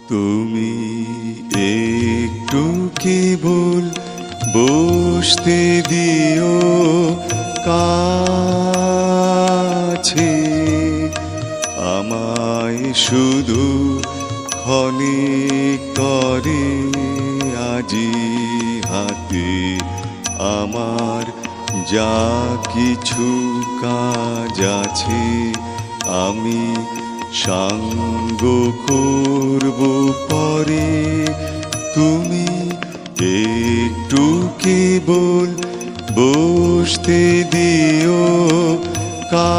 তুমি একটু কেবল বসতে দিও কাছে, আমায় শুধু ক্ষণিক তরে আজি হাতে আমার যা কিছু কাজ আছে আমি সাঙ্গ করব পরে। তুমি একটু কেবল বসতে দিও কাছে।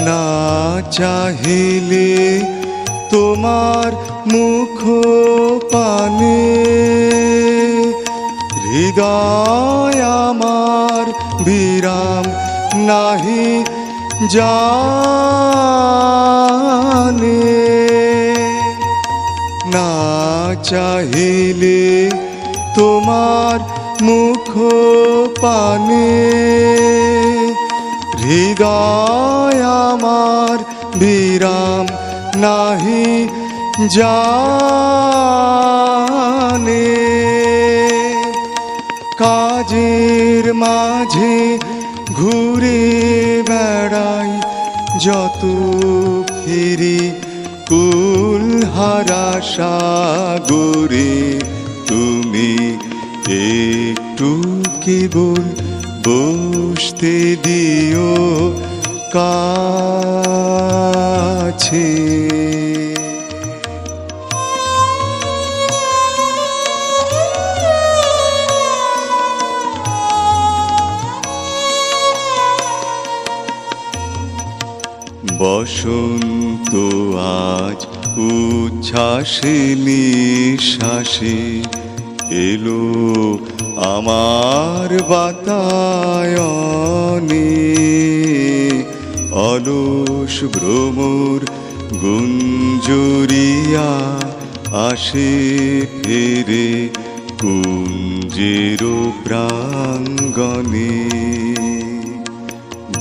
না চাহিলে তোমার মুখ পানে হৃদয় আমার বিরাম নাহি জানে। না চাহিলে তোমার মুখ পানে হৃদয় আমার বিরাম নাহি জানে। কাজের মাঝে ঘুরে বেড়াই যত ফিরি কুলহারা সাগরে। তুমি একটু কেবল বসতে দিও কাছে। বসন্ত আজ উচ্ছ্বাসে নিঃশ্বাসে এলো আমার বাতায়নে। অলস ভ্রমর গুঞ্জরিয়া আসে ফেরে কুঞ্জের প্রাঙ্গণে।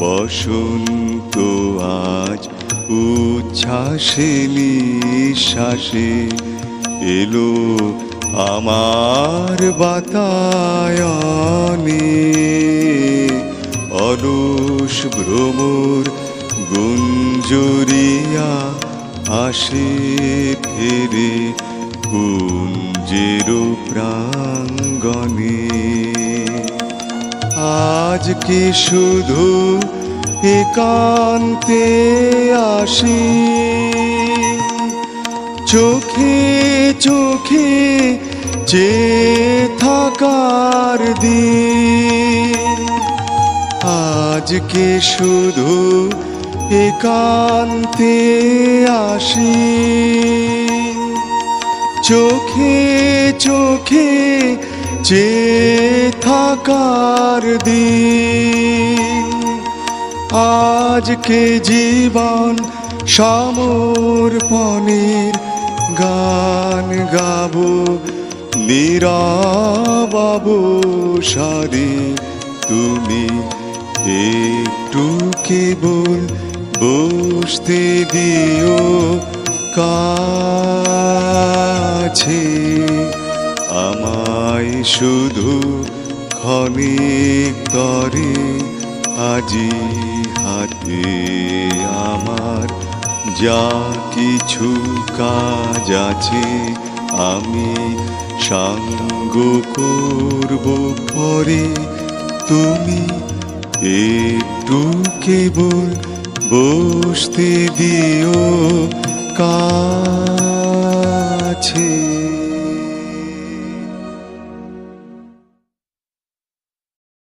বসন্ত আজ উচ্ছ্বাসে নিঃশ্বাসে এলো আমার বাতায়নে। অলস ভ্রমর গুঞ্জরিয়া আসে ফেরে কুঞ্জের প্রাঙ্গণে। আজকে শুধু একান্তে আসি চোখে চোখে চেয়ে থাকার দিন। আজকে শুধু একান্তে আসি চোখে চোখে চেয়ে থাকার দিন। আজকে জীবন সমর্পণের গান গাবো নীরব অবসরে। তুমি একটু কেবল বসতে দিও কাছে, আমায় শুধু ক্ষণিক তরে আজি হাতে আমার যা কিছু কাজ আছে আমি সাঙ্গ করব পরে। তুমি একটু কেবল বসতে দিও কাছে।